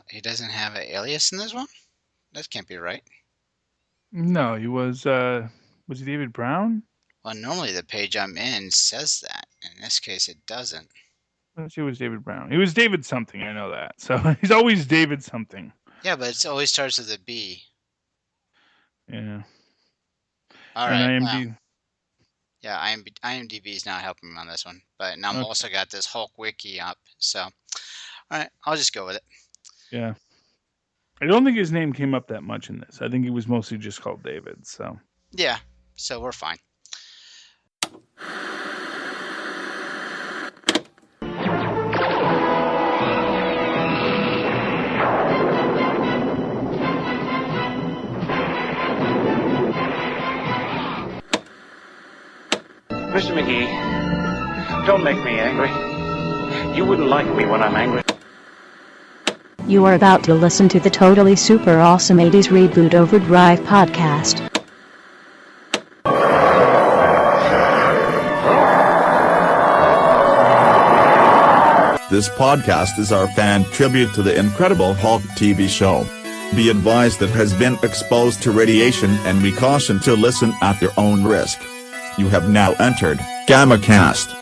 He doesn't have an alias in this one? That can't be right. No, was he David Brown? Well, normally the page I'm in says that. In this case, it doesn't. Let's see, it was David Brown. He was David something, I know that. So he's always David something. Yeah, but it always starts with a B. Yeah. All And right. Well, IMD. yeah, IMDb is not helping me on this one. But now I'm Okay. also got this Hulk wiki up. So, all right, I'll just go with it. Yeah. I don't think his name came up that much in this. I think he was mostly just called David. So Yeah, so we're fine. Mr. McGee, don't make me angry. You wouldn't like me when I'm angry. You are about to listen to the Totally Super Awesome 80s Reboot Overdrive podcast. This podcast is our fan tribute to the Incredible Hulk TV show. Be advised it has been exposed to radiation and we caution to listen at your own risk. You have now entered GammaCast.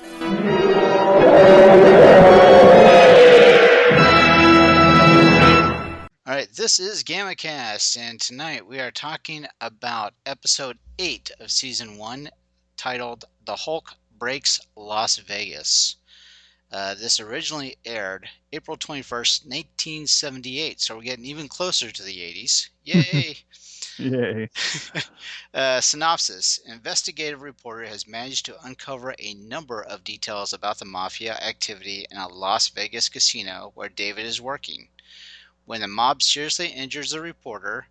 All right, this is GammaCast, and tonight we are talking about episode 8 of season 1, titled The Hulk Breaks Las Vegas. This originally aired April 21st, 1978, so we're getting even closer to the 80s. Yay! yay. Synopsis. Investigative reporter has managed to uncover a number of details about the mafia activity in a Las Vegas casino where David is working. When the mob seriously injures the reporter,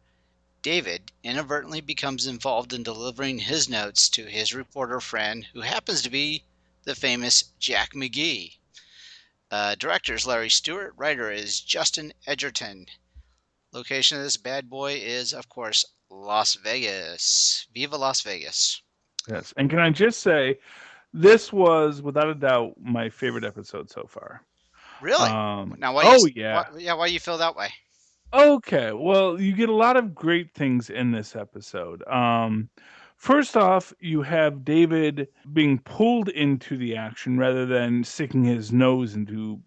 David inadvertently becomes involved in delivering his notes to his reporter friend, who happens to be the famous Jack McGee. Director is Larry Stewart. Writer is Justin Edgerton. Location of this bad boy is, of course, Las Vegas. Viva Las Vegas. Yes. And can I just say, this was without a doubt my favorite episode so far. Really? Now, Oh yeah. why do you feel that way? Okay. Well, you get a lot of great things in this episode. First off, you have David being pulled into the action rather than sticking his nose into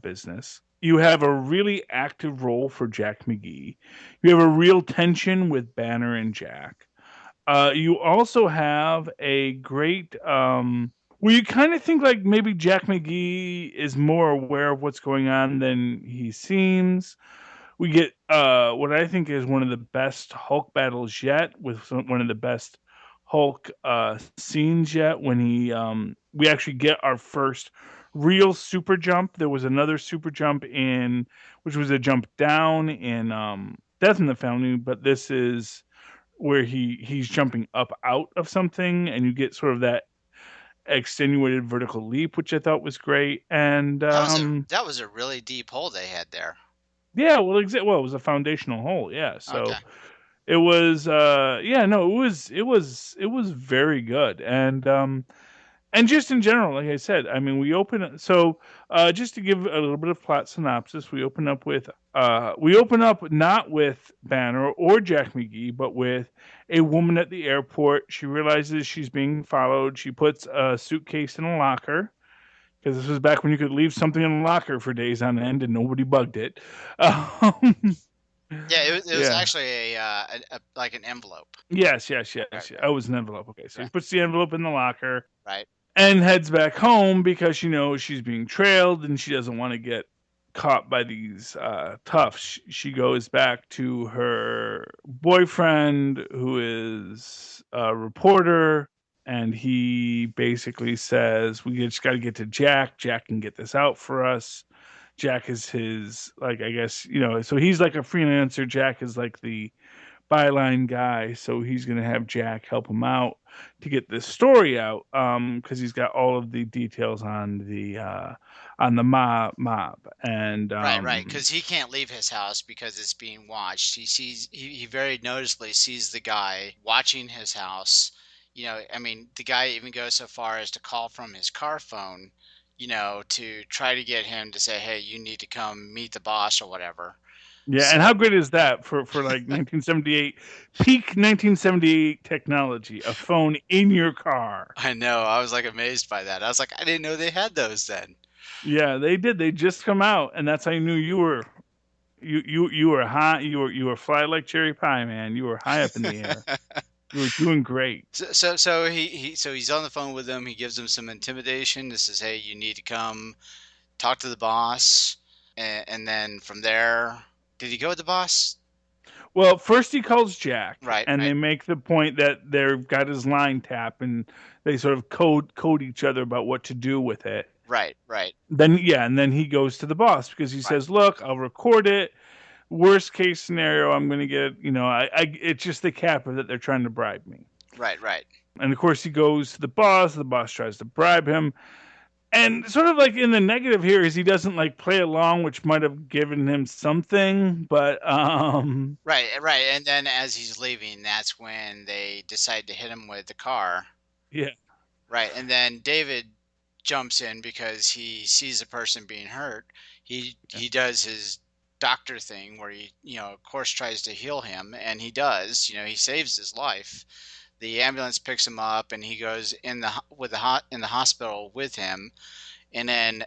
business. You have a really active role for Jack McGee. You have a real tension with Banner and Jack. You also have a great where you kind of think like maybe Jack McGee is more aware of what's going on than he seems. We get what I think is one of the best Hulk battles yet, with one of the best Hulk scenes yet. When we actually get our first real super jump. There was another super jump in, which was a jump down in Death in the Family, but this is where he's jumping up out of something, and you get sort of that extenuated vertical leap, which I thought was great. And That was a really deep hole they had there. yeah, well, well, it was a foundational hole, yeah. Okay. So it was, yeah, no, it was very good, and just in general, like I said, I mean, so just to give a little bit of plot synopsis, we open up not with Banner or Jack McGee, but with a woman at the airport. She realizes she's being followed. She puts a suitcase in a locker, because this was back when you could leave something in a locker for days on end and nobody bugged it. Um, Yeah, it was yeah. actually like an envelope. Yes, yes, yes. Okay, Yeah. okay. Oh, it was an envelope. Okay, so Yeah, he puts the envelope in the locker right. and heads back home because she knows she's being trailed and she doesn't want to get caught by these toughs. She goes back to her boyfriend, who is a reporter, and he basically says, "We just got to get to Jack. Jack can get this out for us." Jack is his, like, I guess, so he's like a freelancer. Jack is like the byline guy, so he's going to have Jack help him out to get this story out, because he's got all of the details on the mob, and Right, because he can't leave his house because it's being watched. He very noticeably sees the guy watching his house. I mean, the guy even goes so far as to call from his car phone, to try to get him to say, hey, you need to come meet the boss or whatever. Yeah, and So how great is that for like 1978, peak 1978 technology, a phone in your car. I know, I was like amazed by that. I was like, I didn't know they had those then. Yeah, they did. They just come out, and that's how you knew you were high. You were fly like cherry pie, man. You were high up in the air. You were doing great. So he's on the phone with them. He gives them some intimidation. This is, hey, you need to come talk to the boss, and then from there, did he go with the boss? Well, first he calls Jack, Right, and right, they make the point that they've got his line tap, and they sort of code each other about what to do with it. right, right, Then yeah, and then he goes to the boss because he right, says, "Look, I'll record it. Worst case scenario, I'm going to get it's just the capper that they're trying to bribe me." right, right. And of course, he goes to the boss. The boss tries to bribe him, and sort of like in the negative here is he doesn't like play along, which might have given him something, but Right, right. And then as he's leaving, that's when they decide to hit him with the car. yeah, Right. And then David jumps in because he sees a person being hurt. He does his doctor thing where he, of course tries to heal him, and he does. He saves his life. The ambulance picks him up and he goes in the ho- with the hot in the hospital with him. And then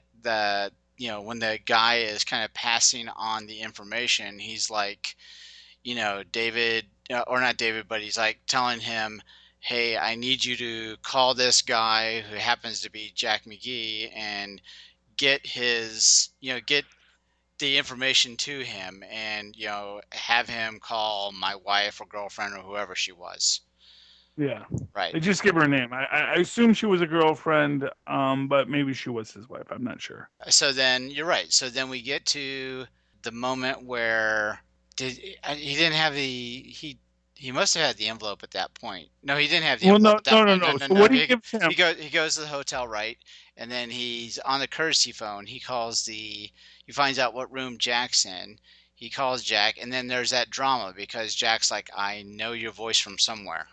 when the guy is kind of passing on the information, he's like, David, or not David, but he's like telling him, hey, I need you to call this guy who happens to be Jack McGee and get the information to him and, have him call my wife or girlfriend or whoever she was. yeah. Right. They just give her a name. I assume she was a girlfriend, but maybe she was his wife. I'm not sure. So then you're right. So then we get to the moment where he didn't have he must have had the envelope at that point. No, he didn't have the Well, envelope no, at that no, no, point. No, no. no, So no. what he gives him, He goes to the hotel, right? And then he's on the courtesy phone. He finds out what room Jack's in. He calls Jack, and then there's that drama because Jack's like, I know your voice from somewhere.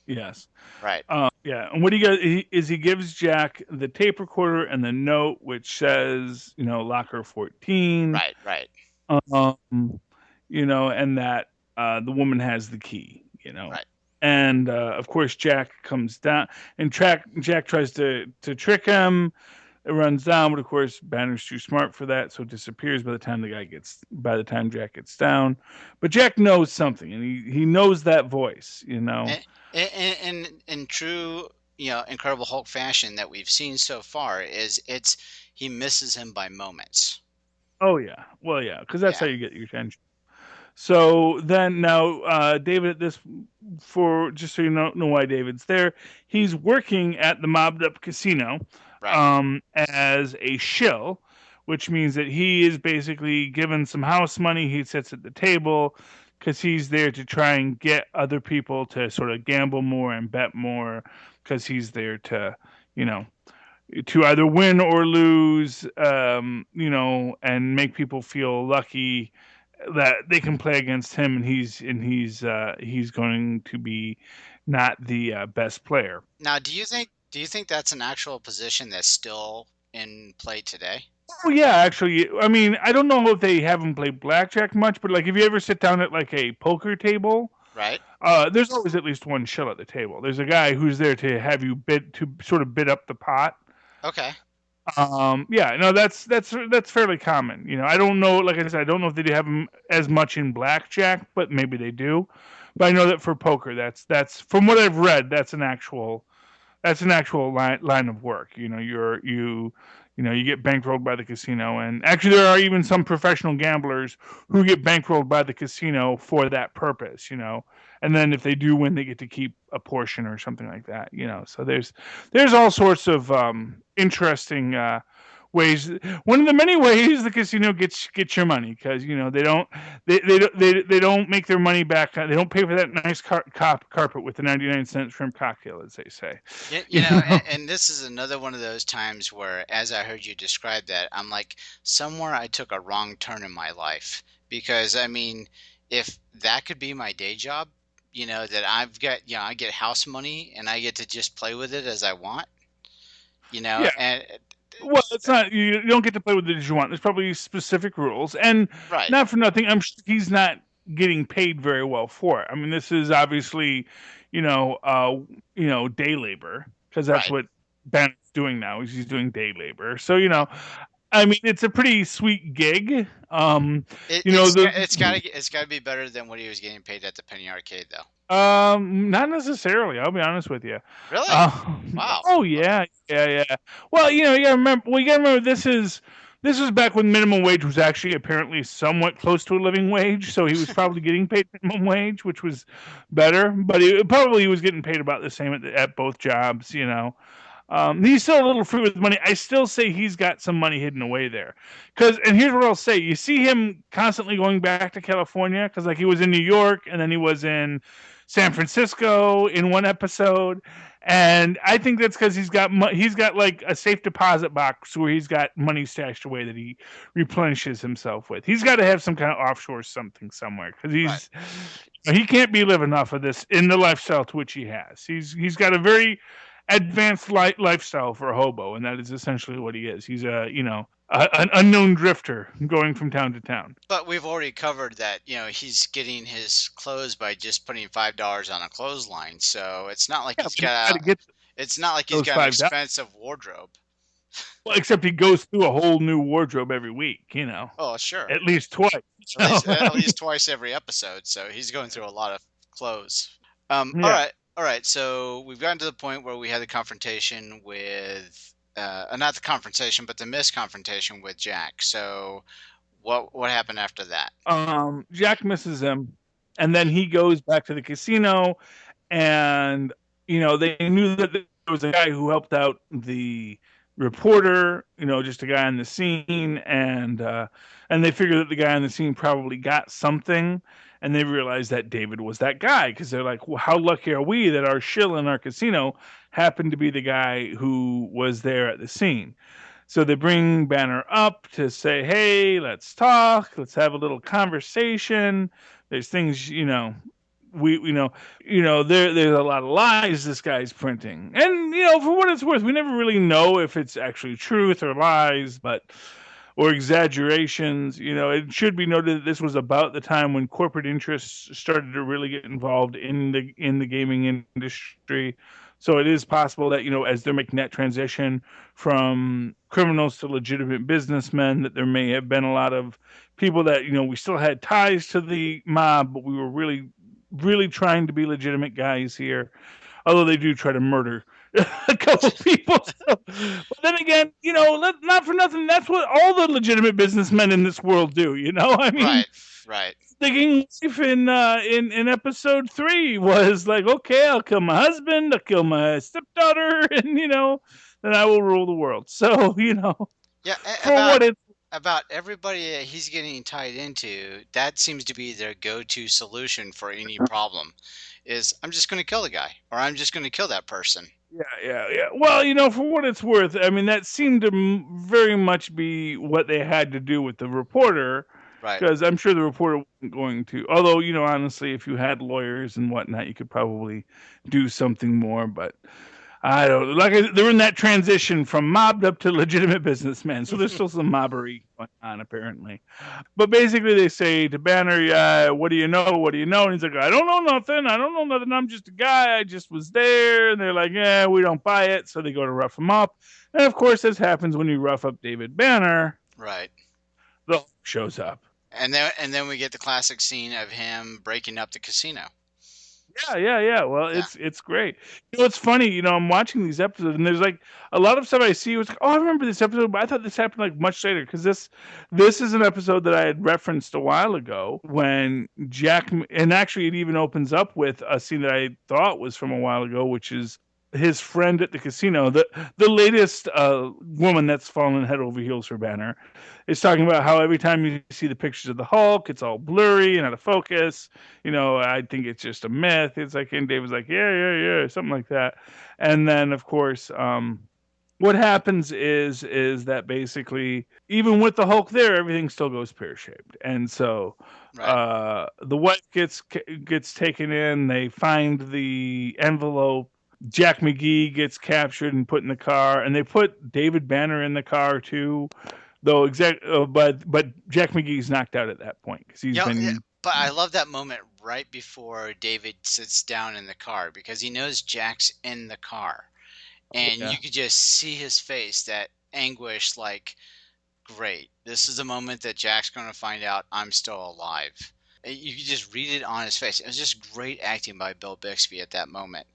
yes. Right, Yeah, and what he gives Jack the tape recorder and the note which says, locker 14, right, right, um, and that the woman has the key. right. And of course Jack comes down, and Jack tries to trick him. It runs down, but of course Banner's too smart for that, so it disappears by the time Jack gets down. But Jack knows something, and he knows that voice. And in true, Incredible Hulk fashion that we've seen so far is he misses him by moments. Oh yeah, well yeah, because that's how Yeah, you get your attention. So then now, David, at this for just so you know why David's there, he's working at the mobbed up casino right. as a shill, which means that he is basically given some house money. He sits at the table because he's there to try and get other people to sort of gamble more and bet more because he's there you know, to either win or lose, and make people feel lucky that they can play against him, and he's going to be not the best player. Now, do you think that's an actual position that's still in play today? Oh yeah, actually, I mean, I don't know if they haven't played blackjack much, but like if you ever sit down at like a poker table, Right? there's always at least one shill at the table. There's a guy who's there to have you bid to sort of bid up the pot. Okay. Yeah, no, that's fairly common. I don't know. Like I said, I don't know if they do have them as much in blackjack, but maybe they do. But I know that for poker, that's from what I've read, that's an actual line of work. You get bankrolled by the casino, and actually there are even some professional gamblers who get bankrolled by the casino for that purpose. And then if they do win, they get to keep a portion or something like that. So there's all sorts of interesting ways. One of the many ways the casino gets your money, because they don't make their money back. They don't pay for that nice carpet with the 99-cent shrimp cocktail, as they say. You, You you know, know. and this is another one of those times where, as I heard you describe that, I'm like, somewhere I took a wrong turn in my life. Because, I mean, if that could be my day job, that I get house money and I get to just play with it as I want, Yeah. and Well, it's not. You don't get to play with it as you want. There's probably specific rules, and Right, not for nothing. I'm sure he's not getting paid very well for it. I mean, this is obviously, you know, uh, day labor because that's right. what Ben's doing now. Is he's doing day labor. So Yeah. I mean, it's a pretty sweet gig. It, You know it's the it's gotta be better than what he was getting paid at the Penny Arcade, though. Not necessarily. I'll be honest with you. Really? Um, Wow. oh Okay. yeah, yeah. Well, you gotta remember. Well, you gotta remember this was back when minimum wage was actually apparently somewhat close to a living wage. So he was probably getting paid minimum wage, which was better. But he was getting paid about the same at both jobs. He's still a little free with money. I still say he's got some money hidden away there. And here's what I'll say: you see him constantly going back to California because, like, he was in New York and then he was in San Francisco in one episode, and I think that's because he's got like a safe deposit box where he's got money stashed away that he replenishes himself with. He's got to have some kind of offshore something somewhere because Right. he can't be living off of this in the lifestyle to which he has. He's got a very advanced lifestyle for a hobo, and that is essentially what he is. He's an unknown drifter going from town to town. But we've already covered that, he's getting his clothes by just putting $5 on a clothesline. So Yeah, but he's got to get it's not like he's those got an $5. expensive wardrobe. Well, except he goes through a whole new wardrobe every week. Oh, sure. At least twice. At least twice every episode. So he's going through a lot of clothes. All Yeah. right. All right. So we've gotten to the point where we had the confrontation with, not the confrontation, but the misconfrontation with Jack. So what happened after that? Jack misses him, and then he goes back to the casino, and they knew that there was a guy who helped out the reporter, just a guy on the scene, and they figured that the guy on the scene probably got something, and they realized that David was that guy because they're like, well, how lucky are we that our shill in our casino happened to be the guy who was there at the scene. So they bring Banner up to say, "Hey, let's talk. Let's have a little conversation. There's things, we there's a lot of lies this guy's printing, and for what it's worth, we never really know if it's actually truth or lies, or exaggerations. It should be noted that this was about the time when corporate interests started to really get involved in the gaming industry. So it is possible that, as they're making that transition from criminals to legitimate businessmen, that there may have been a lot of people that, we still had ties to the mob, but we were really, really trying to be legitimate guys here. Although they do try to murder a couple people. But then again, not for nothing, that's what all the legitimate businessmen in this world do. I mean, Right. Right. the King wife in episode 3 was like, okay, I'll kill my husband, I'll kill my stepdaughter, and then I will rule the world. So Yeah. for what it's About everybody that he's getting tied into, that seems to be their go-to solution for any problem. Is I'm just going to kill the guy, or I'm just going to kill that person. yeah. Well, for what it's worth, I mean, that seemed to very much be what they had to do with the reporter, Right. because I'm sure the reporter wasn't going to. Although, honestly, if you had lawyers and whatnot, you could probably do something more. But I don't they're in that transition from mobbed up to legitimate businessmen, so there's still some mobbery going on apparently. But basically, they say to Banner, "Yeah, what do you know? What do you know?" And he's like, "I don't know nothing. I don't know nothing. I'm just a guy. I just was there." And they're like, "Yeah, we don't buy it." So they go to rough him up, and of course, this happens when you rough up David Banner. Right. The Hulk shows up. And then we get the classic scene of him breaking up the casino. Yeah. Well, Yeah. it's great. It's funny. I'm watching these episodes, and there's like a lot of stuff I see. Was like, oh, I remember this episode, but I thought this happened like much later because this is an episode that I had referenced a while ago when Jack, and actually it even opens up with a scene that I thought was from a while ago, which is his friend at the casino, the latest woman that's fallen head over heels for Banner, is talking about how every time you see the pictures of the Hulk, it's all blurry and out of focus. I think it's just a myth. It's like, and Dave was like, yeah, something like that. And then, of course, what happens is that basically, even with the Hulk there, everything still goes pear shaped. And so, Right. the wife gets taken in. They find the envelope. Jack McGee gets captured and put in the car, and they put David Banner in the car too. Though but Jack McGee's knocked out at that point because he's Yeah, been but I love that moment right before David sits down in the car because he knows Jack's in the car, and yeah you could just see his face, that anguish, like, great. This is the moment that Jack's going to find out I'm still alive. You could just read it on his face. It was just great acting by Bill Bixby at that moment.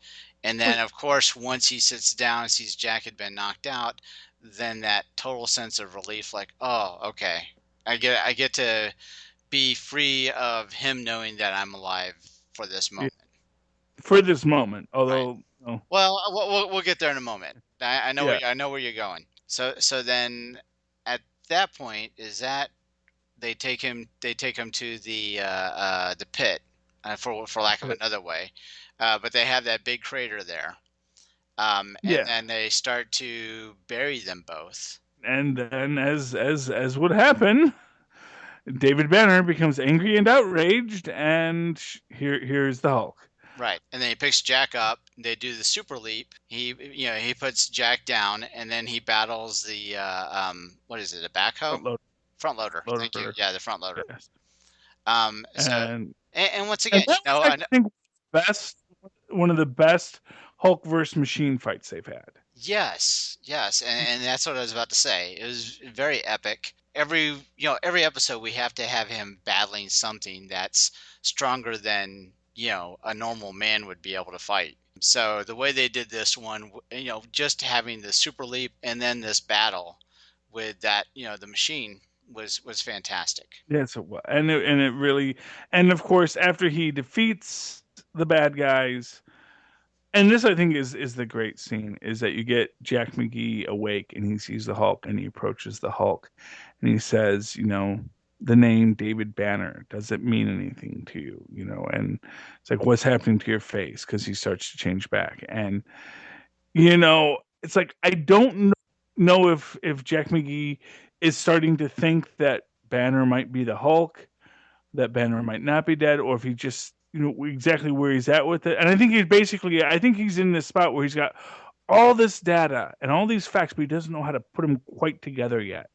And then, of course, once he sits down and sees Jack had been knocked out, then that total sense of relief, like, oh, okay, I get to be free of him knowing that I'm alive for this yeah, moment. for this moment. Right. Although Well, we'll get there in a moment. I know yeah, I know where you're going. So then, at that point, is that they take him to the pit, for lack of another way, but they have that big crater there, and yeah. then they start to bury them both. And then as would happen, David Banner becomes angry and outraged, and here's the Hulk. Right, and then he picks Jack up. They do the super leap. He puts Jack down, and then he battles the what is it? A backhoe? Front loader, Front loader. Thank you. loader. Yeah, the front loader. Yes. So And and once and again, that was, I think, best one of the best Hulk versus Machine fights they've had. yes, yes, and that's what I was about to say. It was very epic. Every episode we have to have him battling something that's stronger than, a normal man would be able to fight. So the way they did this one, just having the super leap and then this battle with that, the machine was fantastic. Yes, it was, and it really, and of course after he defeats the bad guys, and this I think is the great scene is that you get Jack McGee awake and he sees the Hulk and he approaches the Hulk and he says, the name David Banner, does it mean anything to you? And it's like, what's happening to your face? Because he starts to change back, and it's like I don't know if Jack McGee is starting to think that Banner might be the Hulk, that Banner might not be dead, or if he just exactly where he's at with it. And I think he's in this spot where he's got all this data and all these facts, but he doesn't know how to put them quite together yet.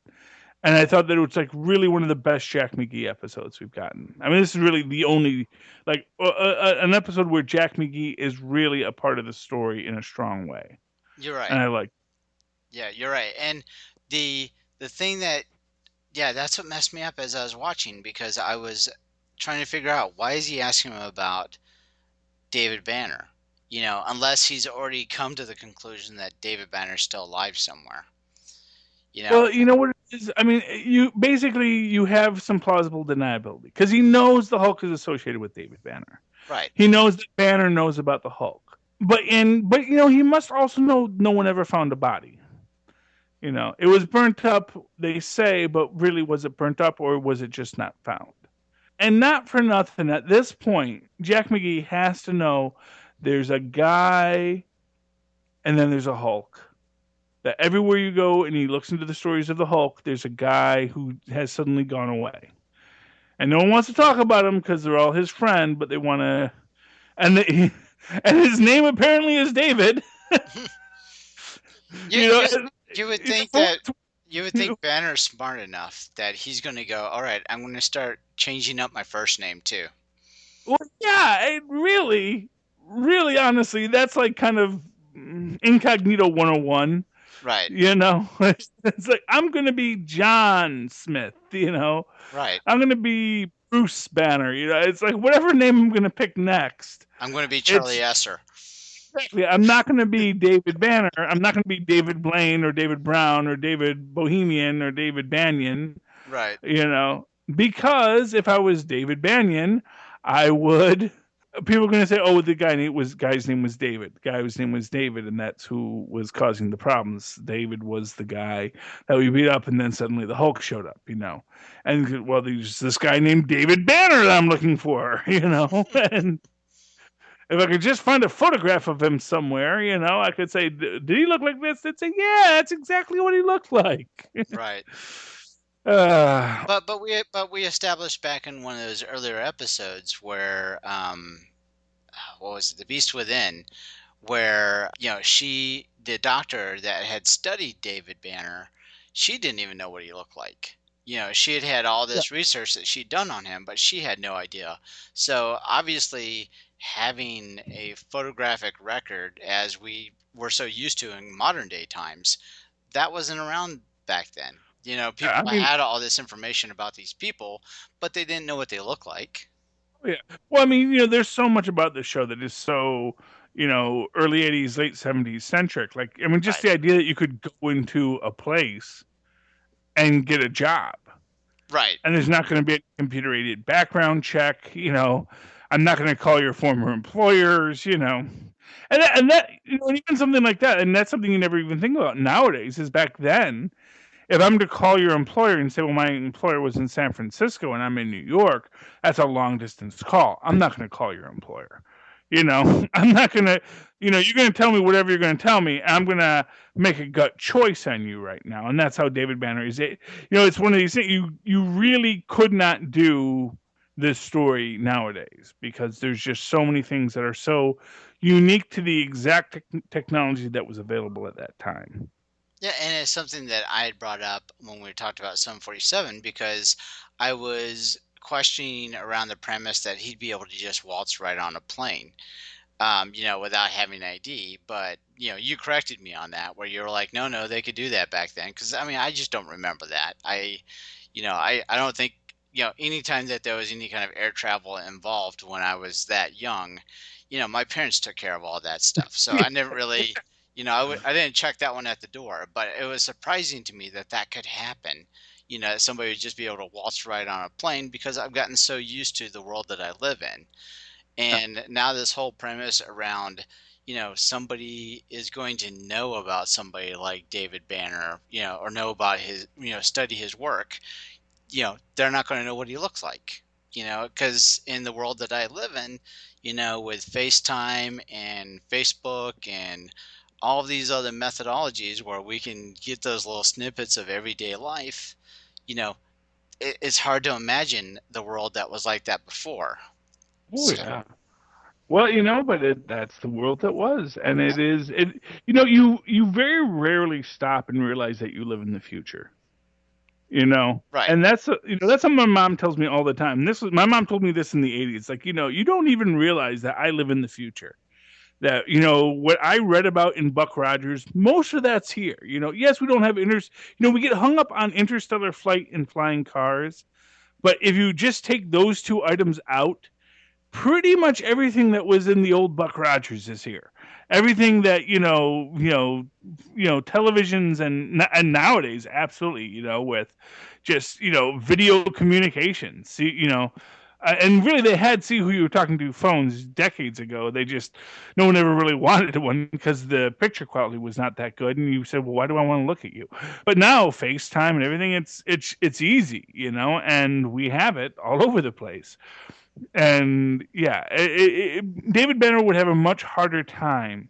And I thought that it was like really one of the best Jack McGee episodes we've gotten. I mean, this is really the only an episode where Jack McGee is really a part of the story in a strong way, You're and right. I like. Yeah, you're right. And the thing that yeah, that's what messed me up as I was watching because I was trying to figure out why is he asking him about David Banner? Unless he's already come to the conclusion that David Banner's still alive somewhere. You know, Well, you know what it is. I mean, you have some plausible deniability because he knows the Hulk is associated with David Banner. right. He knows that Banner knows about the Hulk, but he must also know no one ever found a body. It was burnt up, they say, but really, was it burnt up or was it just not found? And not for nothing, at this point, Jack McGee has to know there's a guy and then there's a Hulk. That everywhere you go and he looks into the stories of the Hulk, there's a guy who has suddenly gone away. And no one wants to talk about him because they're all his friend, but they want to. And and his name apparently is David. you, you know, you you would think for that you would think Banner's smart enough that he's going to go, all right, I'm going to start changing up my first name too. Well, yeah, really, honestly, that's like kind of incognito 101. Right. It's like I'm gonna be John Smith. Right. I'm gonna be Bruce Banner. It's like whatever name I'm gonna pick next. I'm going to be Charlie It's Esser. exactly. I'm not gonna be David Banner. I'm not gonna be David Blaine or David Brown or David Bohemian or David Banyan. Right. Because if I was David Banyan, I would. People are going to say, "Oh, guy's name was David. The guy whose name was David, and that's who was causing the problems. David was the guy that we beat up, and then suddenly the Hulk showed up, And well, there's this guy named David Banner that I'm looking for, And if I could just find a photograph of him somewhere, I could say, "Did he look like this?" They'd say, "Yeah, that's exactly what he looked like." Right. uh, But we established back in one of those earlier episodes where what was it, The Beast Within, where the doctor that had studied David Banner, she didn't even know what he looked like. She had had all Yeah. this research that she'd done on him, but she had no idea. So obviously, having a photographic record, as we were so used to in modern day times, that wasn't around back then. I People mean, had all this information about these people, but they didn't know what they look like. yeah. Well, I mean, there's so much about this show that is so, early 80s, late 70s centric. Like, I mean, just Right. the idea that you could go into a place and get a job, Right. and there's not going to be a computer aided background check. I'm not going to call your former employers, and even something like that. And that's something you never even think about nowadays. Is back then, if I'm to call your employer and say, well, my employer was in San Francisco and I'm in New York, that's a long distance call. I'm not going to call your employer. I'm not going to, you're going to tell me whatever you're going to tell me. I'm going to make a gut choice on you right now. And that's how David Banner is. It's one of these things you really could not do this story nowadays because there's just so many things that are so unique to the exact technology that was available at that time. Yeah, and it's something that I had brought up when we talked about 747 because I was questioning around the premise that he'd be able to just waltz right on a plane, without having ID. But, you corrected me on that where you were like, no, no, they could do that back then. Because, I mean, I just don't remember that. I don't think, anytime that there was any kind of air travel involved when I was that young, my parents took care of all that stuff. So I never really, I didn't check that one at the door. But it was surprising to me that that could happen. That somebody would just be able to waltz right on a plane because I've gotten so used to the world that I live in. And now this whole premise around, somebody is going to know about somebody like David Banner, or know about his, study his work, they're not going to know what he looks like, because in the world that I live in, with FaceTime and Facebook and all of these other methodologies where we can get those little snippets of everyday life, you know, it's hard to imagine the world that was like that before. Oh So, yeah. Well, but that's the world that was, and yeah, it is it. You very rarely stop and realize that you live in the future. right, And that's something my mom tells me all the time. My mom told me this in the '80s. Like, you don't even realize that I live in the future. That what I read about in Buck Rogers, most of that's here. Yes, we don't have we get hung up on interstellar flight and flying cars, but if you just take those two items out, pretty much everything that was in the old Buck Rogers is here. Everything that televisions and nowadays, absolutely, with just video communications. See, and really they had see who you were talking to phones decades ago. They just no one ever really wanted one because the picture quality was not that good, and you said, well, why do I want to look at you? But now FaceTime and everything, it's easy, and we have it all over the place. And yeah, David Banner would have a much harder time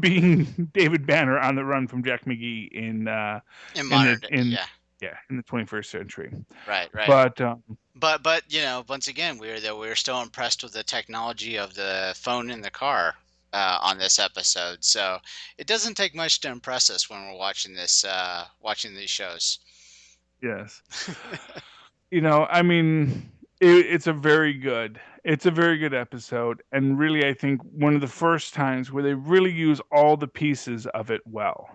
being David Banner on the run from Jack McGee in in modern the day, in yeah, yeah in the 21st century. right, right. But But once again, we're still impressed with the technology of the phone in the car on this episode. So it doesn't take much to impress us when we're watching these shows. yes, I mean, it's a very good episode, and really, I think one of the first times where they really use all the pieces of it well.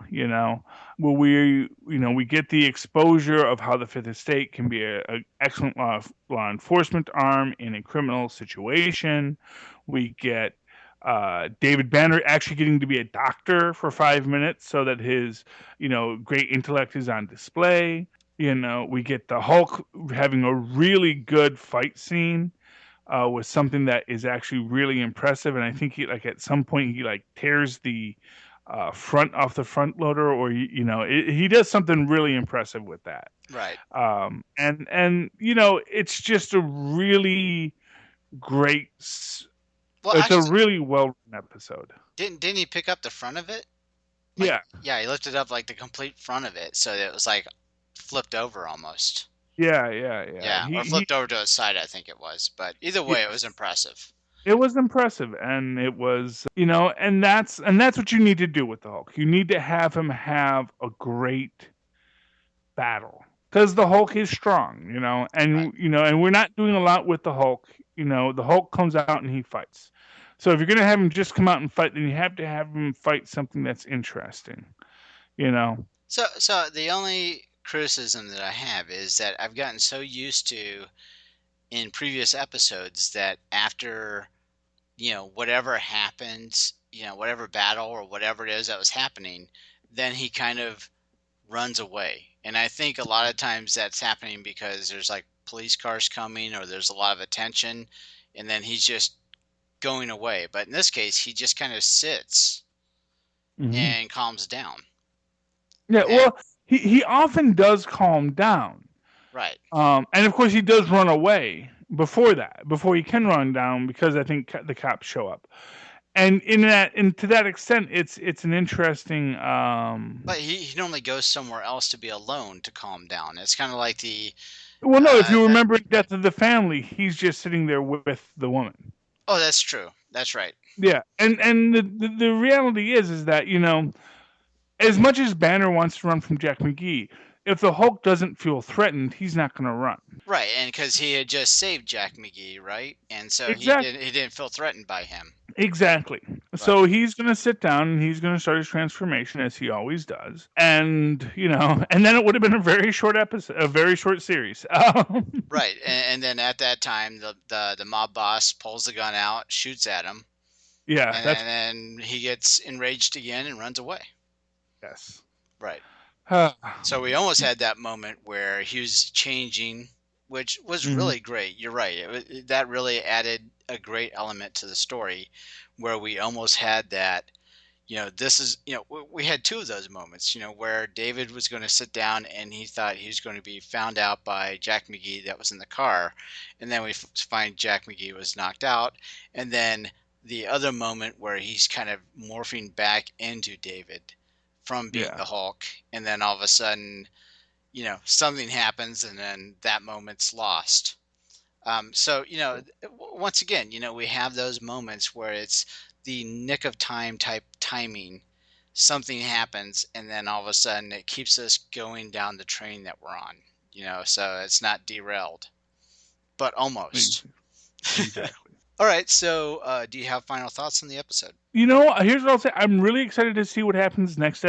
Where we get the exposure of how the Fifth Estate can be a excellent law enforcement arm in a criminal situation. We get David Banner actually getting to be a doctor for 5 minutes, so that his great intellect is on display. We get the Hulk having a really good fight scene with something that is actually really impressive, and I think he like at some point he like tears the front off the front loader, or he does something really impressive with that. Right. And it's just a really great. Well, It's a actually, really well written episode. didn't he pick up the front of it? Like, Yeah, yeah, he lifted up like the complete front of it, so that it was like flipped over almost. yeah, yeah, yeah. Yeah, or He flipped over to its side, I think it was. But either way, it was yes. impressive. It was impressive, and it was, and that's what you need to do with the Hulk. You need to have him have a great battle because the Hulk is strong, Right. and we're not doing a lot with the Hulk. The Hulk comes out and he fights. So if you're gonna have him just come out and fight, then you have to have him fight something that's interesting. You know. So the only criticism that I have is that I've gotten so used to in previous episodes that after, whatever happens, whatever battle or whatever it is that was happening, then he kind of runs away. And I think a lot of times that's happening because there's like police cars coming or there's a lot of attention and then he's just going away. But in this case, he just kind of sits Hmm. and calms down. Yeah. And Well, he often does calm down. right. And of course, he does run away before that, before he can run down, because I think the cops show up. And to that extent, it's an interesting. But he normally goes somewhere else to be alone to calm down. It's kind of like Well, no, if you that. remember in Death of the Family, he's just sitting there with the woman. Oh, that's true. That's right. Yeah, and the reality is that as much as Banner wants to run from Jack McGee, if the Hulk doesn't feel threatened, he's not going to run. Right, and because he had just saved Jack McGee, right, and so Exactly. he didn't feel threatened by him. Exactly. Right. So he's going to sit down and he's going to start his transformation as he always does. And, and then it would have been a very short episode, a very short series. Right, and then at that time, the mob boss pulls the gun out, shoots at him, Yeah, and that's then he gets enraged again and runs away. yes. Right. So we almost had that moment where he was changing, which was Mhm. really great. You're right. That really added a great element to the story, where we almost had that. This is, we had two of those moments, where David was going to sit down and he thought he was going to be found out by Jack McGee that was in the car. And then we find Jack McGee was knocked out. And then the other moment where he's kind of morphing back into David from being Yeah. the Hulk. And then all of a sudden, something happens and then that moment's lost. So, once again, we have those moments where it's the nick of time type timing. Something happens, and then all of a sudden it keeps us going down the train that we're on, so it's not derailed, but almost. Exactly. All right, so do you have final thoughts on the episode? Here's what I'll say. I'm really excited to see what happens next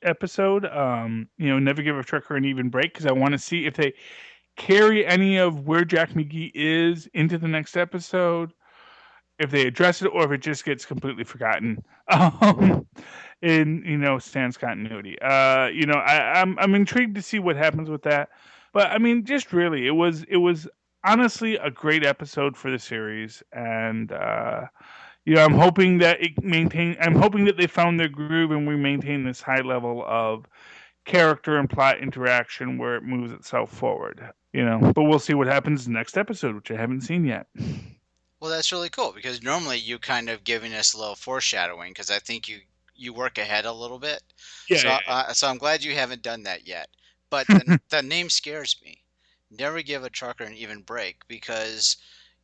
episode. Never give a trucker an even break because I want to see if they carry any of where Jack McGee is into the next episode, if they address it, or if it just gets completely forgotten. In Stan's continuity. I'm intrigued to see what happens with that. But I mean, just really, it was honestly a great episode for the series, and I'm hoping that it maintain. I'm hoping that they found their groove and we maintain this high level of character and plot interaction where it moves itself forward. But we'll see what happens next episode, which I haven't seen yet. Well, that's really cool because normally you kind of giving us a little foreshadowing because I think you work ahead a little bit. Yeah, So yeah, so I'm glad you haven't done that yet. But the name scares me. Never give a trucker an even break because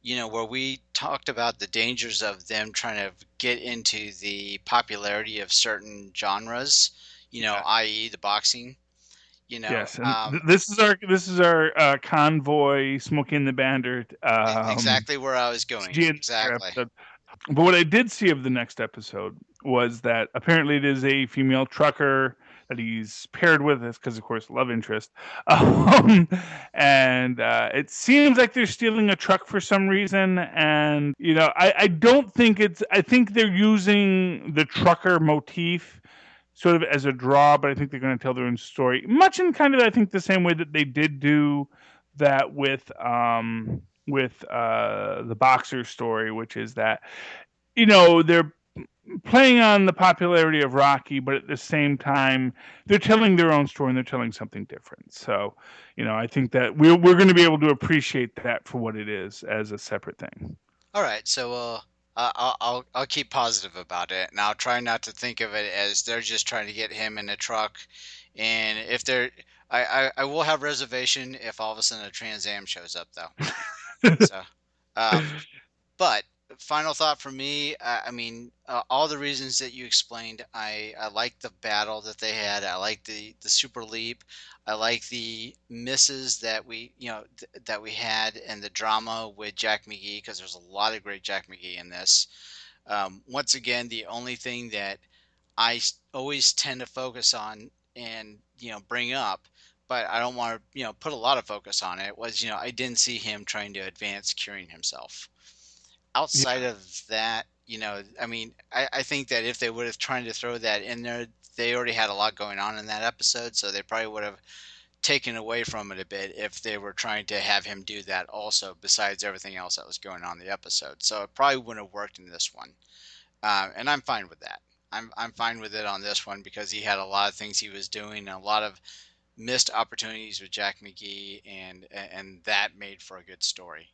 where we talked about the dangers of them trying to get into the popularity of certain genres, yeah. i.e. the boxing, Yes, and this is our convoy, Smokey and the Bandit, exactly where I was going. CG in the Exactly. episode. But what I did see of the next episode was that apparently it is a female trucker that he's paired with, because of course love interest, um, and it seems like they're stealing a truck for some reason. And I don't think it's. I think they're using the trucker motif sort of as a draw, but I think they're going to tell their own story, much in kind of I think the same way that they did do that with the boxer story, which is that they're playing on the popularity of Rocky, but at the same time they're telling their own story and they're telling something different. So I think that we're going to be able to appreciate that for what it is as a separate thing. All right, so I'll keep positive about it, and I'll try not to think of it as they're just trying to get him in a truck. And if they're, I will have reservation if all of a sudden a Trans Am shows up though. So, um, but final thought for me, all the reasons that you explained. I like the battle that they had. I like the super leap. I like the misses that that we had, and the drama with Jack McGee, because there's a lot of great Jack McGee in this. Once again, the only thing that always tend to focus on and bring up, but I don't want to put a lot of focus on it, was I didn't see him trying to advance curing himself. Outside Yeah. of that, I think that if they would have tried to throw that in there, they already had a lot going on in that episode, so they probably would have taken away from it a bit if they were trying to have him do that also, besides everything else that was going on in the episode. So it probably wouldn't have worked in this one, and I'm fine with that. I'm fine with it on this one because he had a lot of things he was doing, and a lot of missed opportunities with Jack McGee, and that made for a good story.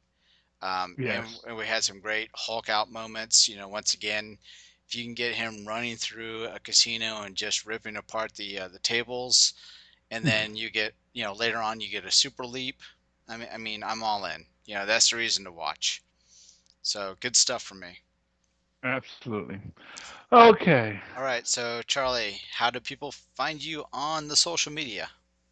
Yes. And we had some great Hulk out moments. Once again, if you can get him running through a casino and just ripping apart the tables, and then you get later on you get a super leap. I mean, I'm all in. That's the reason to watch. So good stuff for me. Absolutely. Okay. All right, so Charlie, how do people find you on the social media?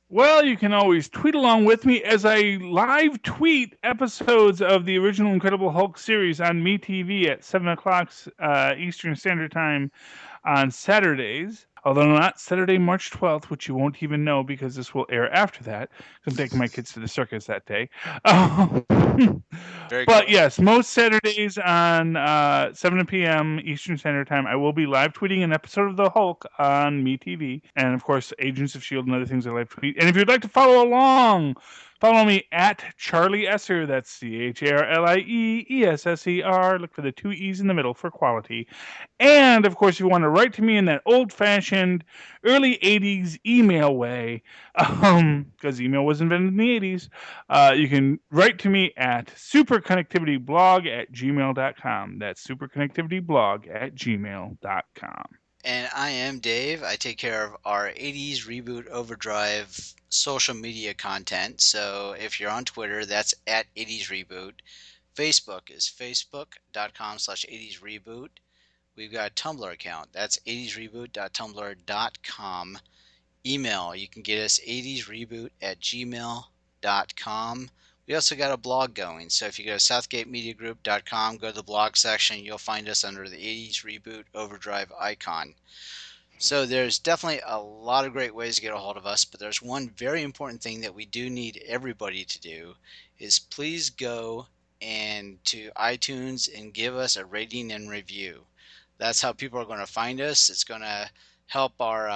Well, you can always tweet along with me as I live tweet episodes of the original Incredible Hulk series on MeTV at 7 o'clock Eastern Standard Time on Saturdays. Although not Saturday, March 12th, which you won't even know because this will air after that. 'Cause I'm taking my kids to the circus that day. Very But cool. yes, most Saturdays on 7 p.m. Eastern Standard Time, I will be live tweeting an episode of The Hulk on MeTV. And of course, Agents of S.H.I.E.L.D. and other things I live tweet. And if you'd like to follow along, follow me at Charlie Esser. That's CharlieEsser. Look for the two E's in the middle for quality. And of course, if you want to write to me in that old-fashioned early '80s email way, because email was invented in the '80s, you can write to me at superconnectivityblog@gmail.com. That's superconnectivityblog@gmail.com. And I am Dave. I take care of our 80s Reboot Overdrive social media content. So if you're on Twitter, that's at 80s Reboot. Facebook is facebook.com/80s Reboot. We've got a Tumblr account. That's 80sreboot.tumblr.com. Email, you can get us 80sreboot@gmail.com. We also got a blog going. So if you go to southgatemediagroup.com, go to the blog section, you'll find us under the 80s Reboot Overdrive icon. So there's definitely a lot of great ways to get a hold of us, but there's one very important thing that we do need everybody to do is please go and to iTunes and give us a rating and review. That's how people are going to find us. It's going to help our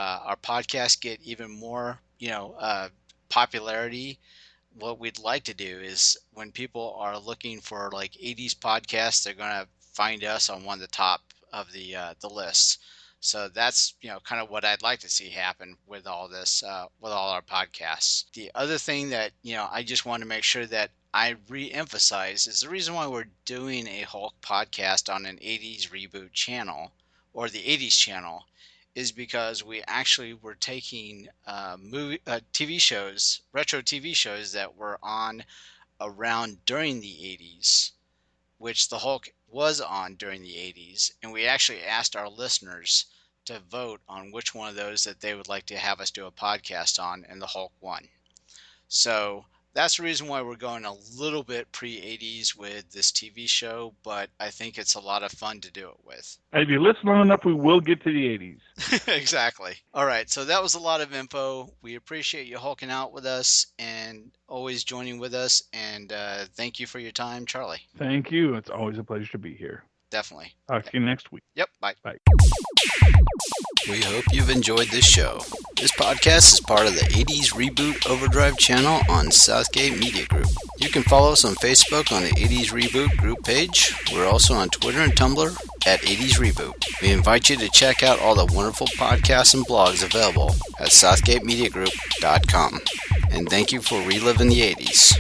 podcast get even more popularity. What we'd like to do is when people are looking for like 80s podcasts, they're going to find us on one of the top of the list. So that's kind of what I'd like to see happen with all this, with all our podcasts. The other thing that I just want to make sure that I re-emphasize is the reason why we're doing a Hulk podcast on an 80s reboot channel or the 80s channel is because we actually were taking TV shows, retro TV shows that were on around during the 80s, which the Hulk was on during the 80s, and we actually asked our listeners to vote on which one of those that they would like to have us do a podcast on, and the Hulk won. So that's the reason why we're going a little bit pre-80s with this TV show, but I think it's a lot of fun to do it with. If you listen long enough, we will get to the '80s. Exactly. All right, so that was a lot of info. We appreciate you hulking out with us and always joining with us, and thank you for your time, Charlie. Thank you. It's always a pleasure to be here. Definitely. Talk to you next week. Yep, bye. Bye. We hope you've enjoyed this show. This podcast is part of the 80s Reboot Overdrive channel on Southgate Media Group. You can follow us on Facebook on the 80s Reboot group page. We're also on Twitter and Tumblr at 80s Reboot. We invite you to check out all the wonderful podcasts and blogs available at southgatemediagroup.com. And thank you for reliving the 80s.